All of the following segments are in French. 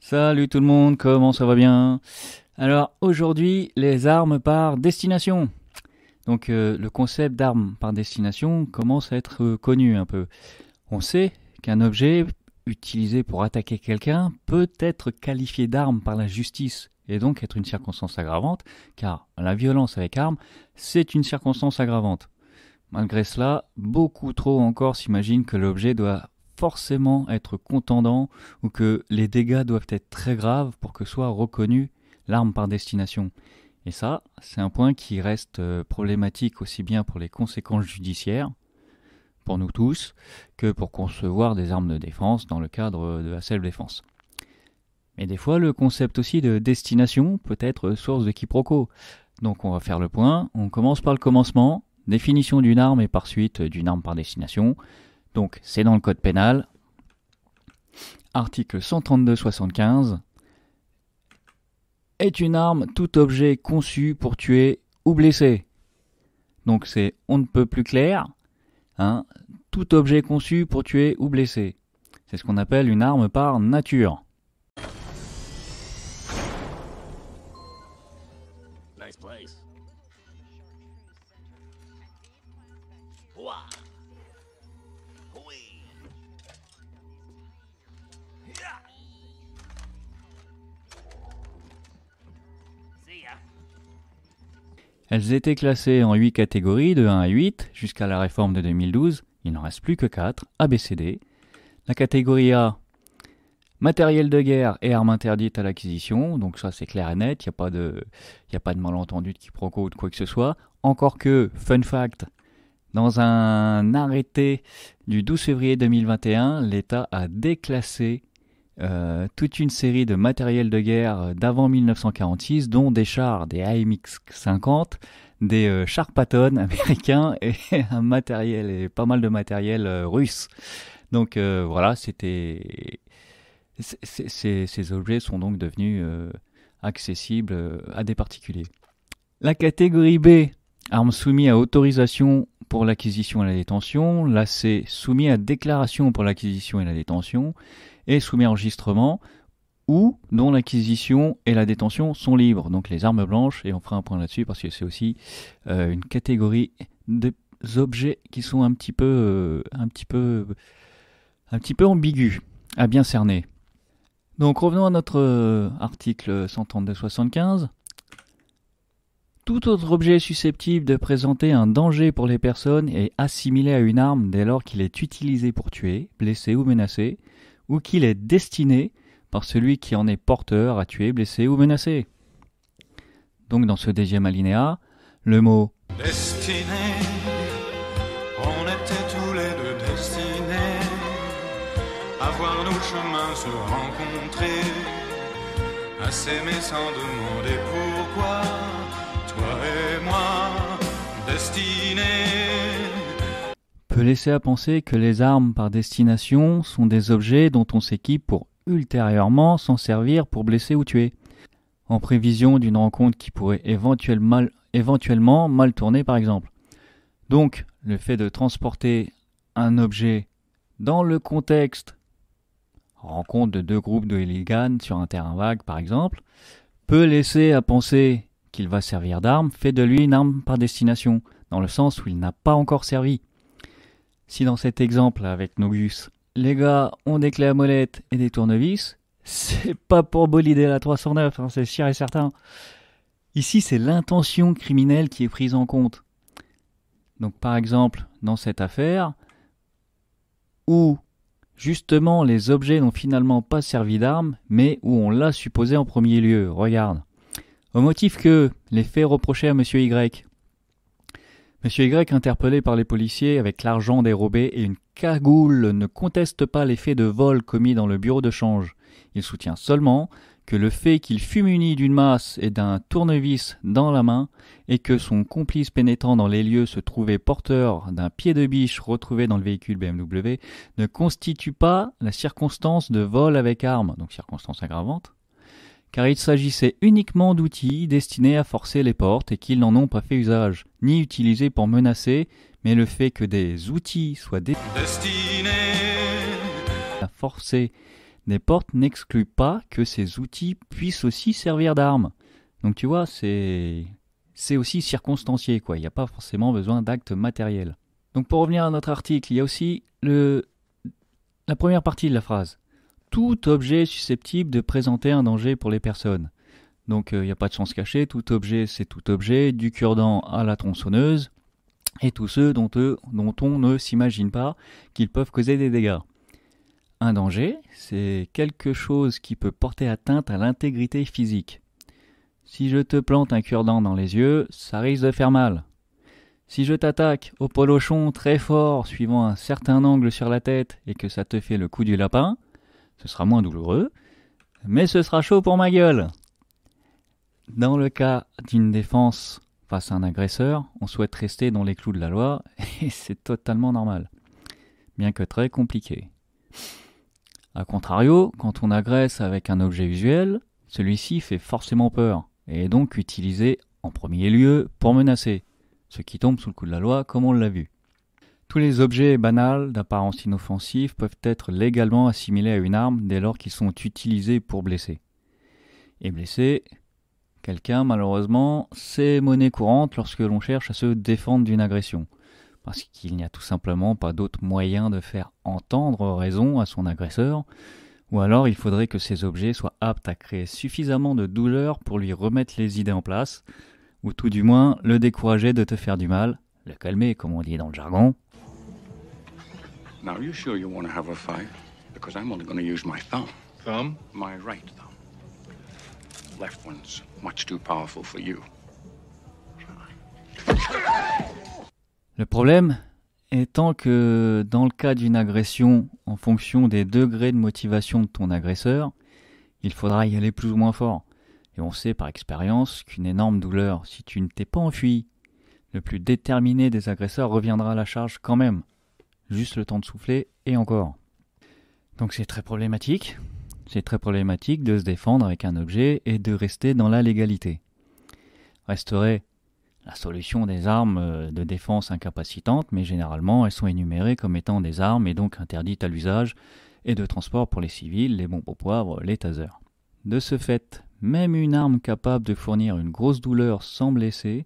Salut tout le monde, comment ça va bien? Alors aujourd'hui, les armes par destination. Donc le concept d'armes par destination commence à être connu un peu. On sait qu'un objet utilisé pour attaquer quelqu'un peut être qualifié d'arme par la justice et donc être une circonstance aggravante, car la violence avec arme, c'est une circonstance aggravante. Malgré cela, beaucoup trop encore s'imaginent que l'objet doit forcément être contondant ou que les dégâts doivent être très graves pour que soit reconnue l'arme par destination. Et ça, c'est un point qui reste problématique aussi bien pour les conséquences judiciaires, pour nous tous, que pour concevoir des armes de défense dans le cadre de la self-défense. Mais des fois, le concept aussi de destination peut être source de quiproquos. Donc on va faire le point, on commence par le commencement, définition d'une arme et par suite d'une arme par destination. Donc c'est dans le code pénal, article 132-75, est une arme tout objet conçu pour tuer ou blesser. Donc c'est on ne peut plus clair, hein, tout objet conçu pour tuer ou blesser. C'est ce qu'on appelle une arme par nature. Nice place. Wow. Oui. Yeah. See ya. Elles étaient classées en 8 catégories de 1 à 8 jusqu'à la réforme de 2012. Il n'en reste plus que 4, A, B, C, D. La catégorie A, matériel de guerre et armes interdites à l'acquisition. Donc ça c'est clair et net, il n'y a pas de malentendu, de quiproquo ou de quoi que ce soit. Encore que, fun fact, dans un arrêté du 12 février 2021, l'État a déclassé toute une série de matériel de guerre d'avant 1946, dont des chars, des AMX-50, des chars Patton américains et pas mal de matériel russe. Donc voilà, ces objets sont donc devenus accessibles à des particuliers. La catégorie B, armes soumises à autorisation pour l'acquisition et la détention. La C, soumis à déclaration pour l'acquisition et la détention. Et soumis à enregistrement ou dont l'acquisition et la détention sont libres. Donc les armes blanches, et on fera un point là-dessus parce que c'est aussi une catégorie d'objets qui sont un petit peu ambigus à bien cerner. Donc revenons à notre article 132-75. Tout autre objet susceptible de présenter un danger pour les personnes est assimilé à une arme dès lors qu'il est utilisé pour tuer, blesser ou menacer, ou qu'il est destiné par celui qui en est porteur à tuer, blesser ou menacer. Donc dans ce deuxième alinéa, le mot Destiné, on était tous les deux destinés à voir nos chemins se rencontrer, à s'aimer sans demander pourquoi, toi et moi, destinés. peut laisser à penser que les armes par destination sont des objets dont on s'équipe pour ultérieurement s'en servir pour blesser ou tuer, en prévision d'une rencontre qui pourrait éventuellement mal tourner par exemple. Donc, le fait de transporter un objet dans le contexte rencontre de deux groupes de hooligans sur un terrain vague par exemple, peut laisser à penser qu'il va servir d'arme, fait de lui une arme par destination, dans le sens où il n'a pas encore servi. Si dans cet exemple avec Nogus, les gars ont des clés à molette et des tournevis, c'est pas pour bolider la 309, hein, c'est sûr et certain. Ici, c'est l'intention criminelle qui est prise en compte. Donc par exemple, dans cette affaire, où justement les objets n'ont finalement pas servi d'arme, mais où on l'a supposé en premier lieu. Regarde. Au motif que les faits reprochés à Monsieur Y. Monsieur Y, interpellé par les policiers avec l'argent dérobé et une cagoule, ne conteste pas les faits de vol commis dans le bureau de change. Il soutient seulement que le fait qu'il fût muni d'une masse et d'un tournevis dans la main et que son complice pénétrant dans les lieux se trouvait porteur d'un pied de biche retrouvé dans le véhicule BMW ne constitue pas la circonstance de vol avec arme, donc circonstance aggravante, car il s'agissait uniquement d'outils destinés à forcer les portes et qu'ils n'en ont pas fait usage, ni utilisés pour menacer, mais le fait que des outils soient destinés à forcer des portes n'excluent pas que ces outils puissent aussi servir d'armes. Donc tu vois, c'est aussi circonstancié, quoi. Il n'y a pas forcément besoin d'actes matériels. Donc pour revenir à notre article, il y a aussi la première partie de la phrase. Tout objet susceptible de présenter un danger pour les personnes. Donc il n'y a pas de sens caché, tout objet c'est tout objet, du cure-dent à la tronçonneuse, et tous ceux dont on ne s'imagine pas qu'ils peuvent causer des dégâts. Un danger, c'est quelque chose qui peut porter atteinte à l'intégrité physique. Si je te plante un cure-dent dans les yeux, ça risque de faire mal. Si je t'attaque au polochon très fort suivant un certain angle sur la tête et que ça te fait le coup du lapin, ce sera moins douloureux, mais ce sera chaud pour ma gueule. Dans le cas d'une défense face à un agresseur, on souhaite rester dans les clous de la loi et c'est totalement normal, bien que très compliqué. A contrario, quand on agresse avec un objet usuel, celui-ci fait forcément peur et est donc utilisé en premier lieu pour menacer, ce qui tombe sous le coup de la loi comme on l'a vu. Tous les objets banals d'apparence inoffensive peuvent être légalement assimilés à une arme dès lors qu'ils sont utilisés pour blesser. Et blesser quelqu'un, malheureusement, c'est monnaie courante lorsque l'on cherche à se défendre d'une agression, parce qu'il n'y a tout simplement pas d'autre moyen de faire entendre raison à son agresseur, ou alors il faudrait que ces objets soient aptes à créer suffisamment de douleur pour lui remettre les idées en place, ou tout du moins le décourager de te faire du mal, le calmer comme on dit dans le jargon. Now, are you sure you want to have a fight? Because I'm only going to use my thumb. Thumb? My right thumb. Left one's much too powerful for you. Le problème étant que dans le cas d'une agression, en fonction des degrés de motivation de ton agresseur, il faudra y aller plus ou moins fort. Et on sait par expérience qu'une énorme douleur, si tu ne t'es pas enfui, le plus déterminé des agresseurs reviendra à la charge quand même. Juste le temps de souffler et encore. Donc c'est très problématique. C'est très problématique de se défendre avec un objet et de rester dans la légalité. Resterait la solution des armes de défense incapacitantes, mais généralement elles sont énumérées comme étant des armes et donc interdites à l'usage et de transport pour les civils, les bombes au poivre, les tasers. De ce fait, même une arme capable de fournir une grosse douleur sans blesser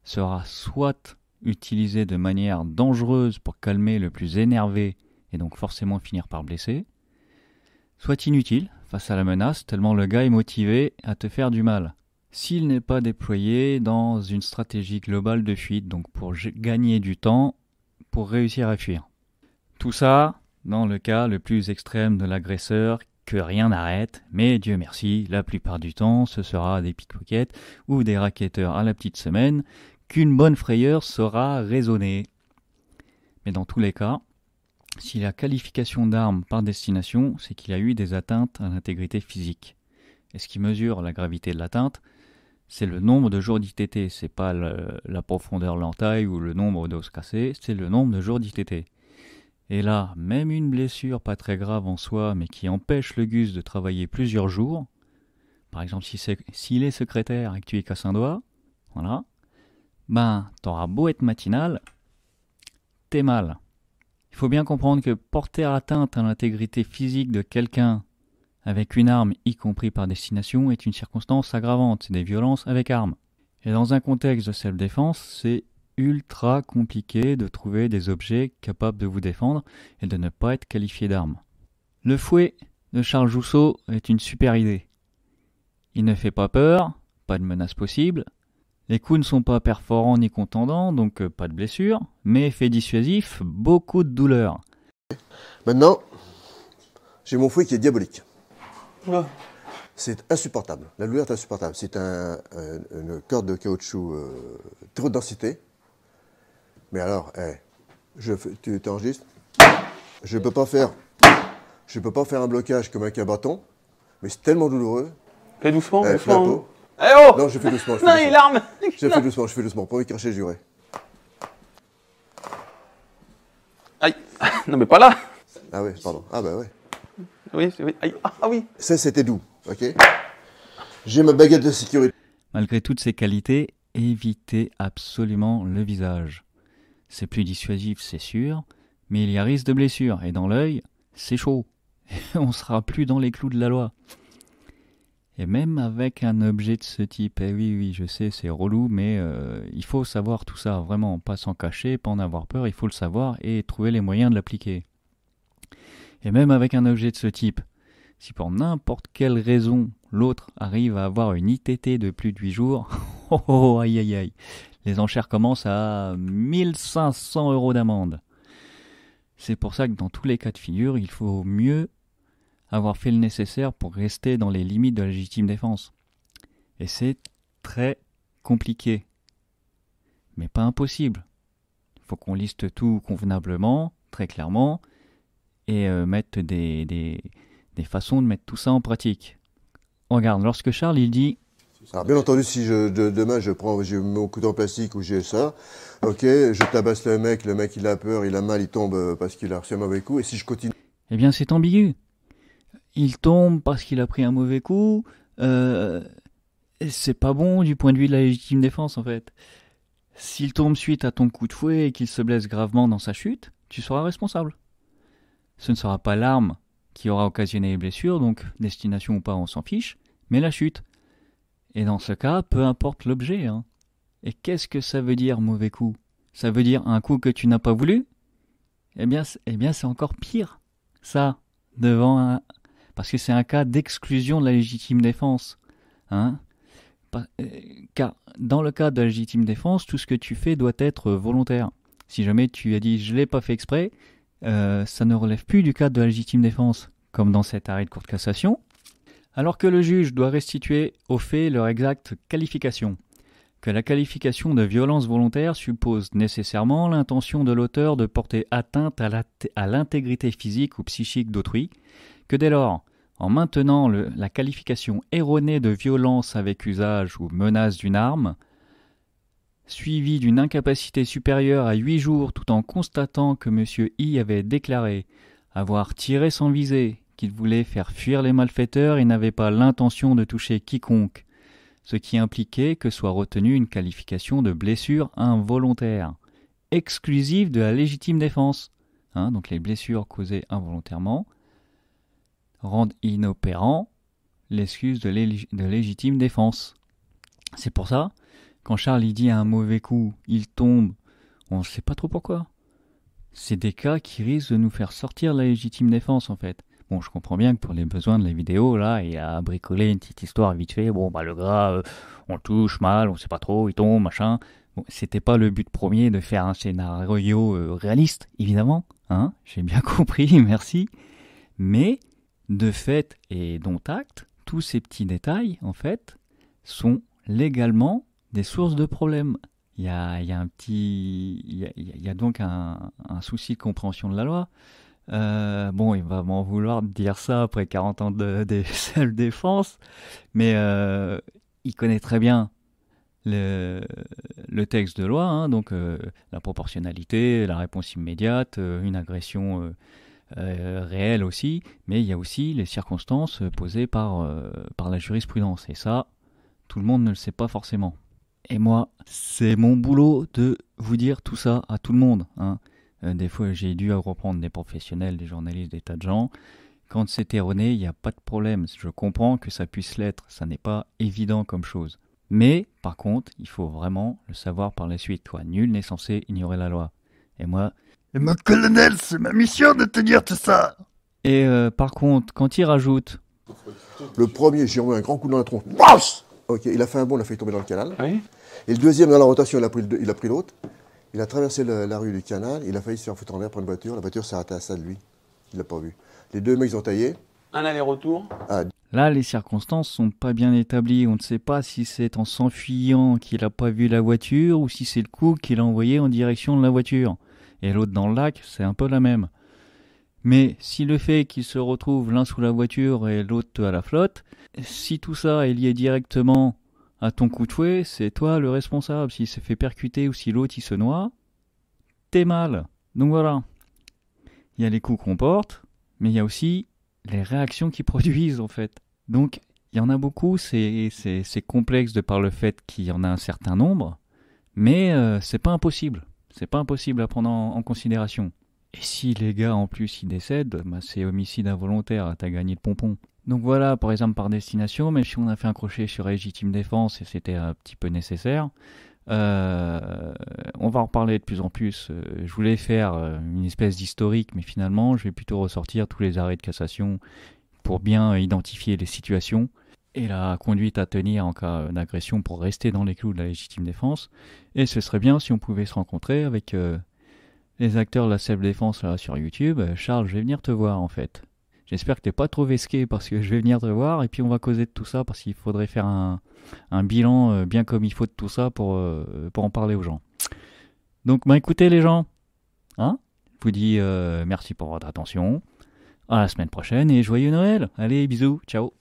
sera soit utilisée de manière dangereuse pour calmer le plus énervé et donc forcément finir par blesser, soit inutile face à la menace tellement le gars est motivé à te faire du mal. S'il n'est pas déployé dans une stratégie globale de fuite, donc pour gagner du temps, pour réussir à fuir. Tout ça dans le cas le plus extrême de l'agresseur, que rien n'arrête, mais Dieu merci, la plupart du temps, ce sera des pickpockets ou des racketteurs à la petite semaine, qu'une bonne frayeur sera raisonnée. Mais dans tous les cas, si la qualification d'arme par destination, c'est qu'il y a eu des atteintes à l'intégrité physique. Et ce qui mesure la gravité de l'atteinte, c'est le nombre de jours d'ITT, c'est pas la profondeur de l'entaille ou le nombre d'os cassés, c'est le nombre de jours d'ITT. Et là, même une blessure pas très grave en soi, mais qui empêche le gus de travailler plusieurs jours, par exemple s'il est secrétaire et que tu y casses un doigt, voilà, ben t'auras beau être matinal, t'es mal. Il faut bien comprendre que porter atteinte à l'intégrité physique de quelqu'un avec une arme, y compris par destination, est une circonstance aggravante, c'est des violences avec arme. Et dans un contexte de self-défense, c'est ultra compliqué de trouver des objets capables de vous défendre et de ne pas être qualifiés d'armes. Le fouet de Charles Jousseau est une super idée. Il ne fait pas peur, pas de menace possible, les coups ne sont pas perforants ni contondants, donc pas de blessure, mais effet dissuasif, beaucoup de douleur. Maintenant, j'ai mon fouet qui est diabolique. Ouais. C'est insupportable, la douleur est insupportable. C'est une corde de caoutchouc très haute densité. Mais alors, tu t'enregistres? Je peux pas faire un blocage comme avec un bâton, mais c'est tellement douloureux. Fais doucement, Fais la doucement. peau. Eh oh! Non, je fais doucement. Non, il arme! Je fais doucement, pour y cracher, juré. Aïe! Non, mais pas là! Ah ouais, pardon. Ah bah ouais. Oui, oui, aïe, ah oui! Ça, c'était doux, ok? J'ai ma baguette de sécurité. Malgré toutes ces qualités, évitez absolument le visage. C'est plus dissuasif, c'est sûr, mais il y a risque de blessure, et dans l'œil, c'est chaud. on sera plus dans les clous de la loi. Et même avec un objet de ce type, oui, je sais, c'est relou, mais il faut savoir tout ça, vraiment, pas s'en cacher, pas en avoir peur, il faut le savoir et trouver les moyens de l'appliquer. Et même avec un objet de ce type, si pour n'importe quelle raison, l'autre arrive à avoir une ITT de plus de 8 jours, aïe, les enchères commencent à 1500 € d'amende. C'est pour ça que dans tous les cas de figure, il faut mieux avoir fait le nécessaire pour rester dans les limites de la légitime défense. Et c'est très compliqué, mais pas impossible. Il faut qu'on liste tout convenablement, très clairement, et mettre des façons de mettre tout ça en pratique. Regarde, lorsque Charles il dit... Alors bien entendu, si demain j'ai mon couteau en plastique ou j'ai ça, ok, je tabasse le mec il a peur, il a mal, il tombe parce qu'il a reçu un mauvais coup, et si je continue... Eh bien c'est ambigu. Il tombe parce qu'il a pris un mauvais coup, c'est pas bon du point de vue de la légitime défense en fait. S'il tombe suite à ton coup de fouet et qu'il se blesse gravement dans sa chute, tu seras responsable. Ce ne sera pas l'arme qui aura occasionné les blessures, donc destination ou pas on s'en fiche, mais la chute. Et dans ce cas, peu importe l'objet. Hein. Et qu'est-ce que ça veut dire mauvais coup? Ça veut dire un coup que tu n'as pas voulu? Eh bien c'est encore pire. Ça, devant un... Parce que c'est un cas d'exclusion de la légitime défense. Hein? Car dans le cas de la légitime défense, tout ce que tu fais doit être volontaire. Si jamais tu as dit « je ne l'ai pas fait exprès », ça ne relève plus du cadre de la légitime défense, comme dans cet arrêt de cour de cassation, alors que le juge doit restituer aux faits leur exacte qualification. Que la qualification de violence volontaire suppose nécessairement l'intention de l'auteur de porter atteinte à l'intégrité physique ou psychique d'autrui, que dès lors, en maintenant la qualification erronée de violence avec usage ou menace d'une arme, suivie d'une incapacité supérieure à 8 jours tout en constatant que M. I avait déclaré avoir tiré sans viser, qu'il voulait faire fuir les malfaiteurs et n'avait pas l'intention de toucher quiconque, ce qui impliquait que soit retenue une qualification de blessure involontaire, exclusive de la légitime défense. Donc les blessures causées involontairement rendent inopérant l'excuse de légitime défense. C'est pour ça, quand Charles il dit un mauvais coup, il tombe, on ne sait pas trop pourquoi. C'est des cas qui risquent de nous faire sortir de la légitime défense en fait. Bon, je comprends bien que pour les besoins de la vidéo, là, il a bricolé une petite histoire vite fait. Bon, le gars, on le touche mal, on sait pas trop, il tombe, machin. Bon, c'était pas le but premier de faire un scénario réaliste, évidemment. J'ai bien compris, merci. Mais, de fait et dont acte, tous ces petits détails, en fait, sont légalement des sources de problèmes. Il y a donc un souci de compréhension de la loi. Il va m'en vouloir de dire ça après 40 ans de self-défense, mais il connaît très bien le texte de loi, donc la proportionnalité, la réponse immédiate, une agression réelle aussi, mais il y a aussi les circonstances posées par la jurisprudence, et ça, tout le monde ne le sait pas forcément. Et moi, c'est mon boulot de vous dire tout ça à tout le monde. Des fois, j'ai dû reprendre des professionnels, des journalistes, des tas de gens. Quand c'est erroné, il n'y a pas de problème. Je comprends que ça puisse l'être. Ça n'est pas évident comme chose. Mais, par contre, il faut vraiment le savoir par la suite. Nul n'est censé ignorer la loi. Et moi, colonel, c'est ma mission de te dire tout ça. Et par contre, quand il rajoute... Le premier, j'ai envoyé un grand coup dans la tronche. Boss! Ok, il a fait un bond, il a fait tomber dans le canal. Oui. Et le deuxième, dans la rotation, il a pris l'autre. Il a traversé la rue du canal, il a failli se faire foutre en l'air par une voiture. La voiture s'est arrêtée à ça de lui. Il l'a pas vu. Les deux mecs, ils ont taillé. Un aller-retour. Là, les circonstances sont pas bien établies. On ne sait pas si c'est en s'enfuyant qu'il a pas vu la voiture ou si c'est le coup qu'il a envoyé en direction de la voiture. Et l'autre dans le lac, c'est un peu la même. Mais si le fait qu'ils se retrouvent l'un sous la voiture et l'autre à la flotte, si tout ça est lié directement à ton coup de fouet, c'est toi le responsable. S'il se fait percuter ou si l'autre il se noie, t'es mal. Donc voilà. Il y a les coups qu'on porte, mais il y a aussi les réactions qu'ils produisent en fait. Donc il y en a beaucoup, c'est complexe de par le fait qu'il y en a un certain nombre, mais c'est pas impossible. C'est pas impossible à prendre en considération. Et si les gars en plus ils décèdent, bah, c'est homicide involontaire, t'as gagné le pompon. Donc voilà, par exemple par destination, même si on a fait un crochet sur légitime défense et c'était un petit peu nécessaire, on va en reparler de plus en plus. Je voulais faire une espèce d'historique, mais finalement je vais plutôt ressortir tous les arrêts de cassation pour bien identifier les situations et la conduite à tenir en cas d'agression pour rester dans les clous de la légitime défense. Et ce serait bien si on pouvait se rencontrer avec les acteurs de la self-défense là, sur YouTube. Charles, je vais venir te voir en fait. J'espère que t'es pas trop vesqué parce que je vais venir te voir et puis on va causer de tout ça parce qu'il faudrait faire un bilan bien comme il faut de tout ça pour en parler aux gens. Donc écoutez les gens, hein, je vous dis merci pour votre attention, à la semaine prochaine et joyeux Noël. Allez, bisous, ciao.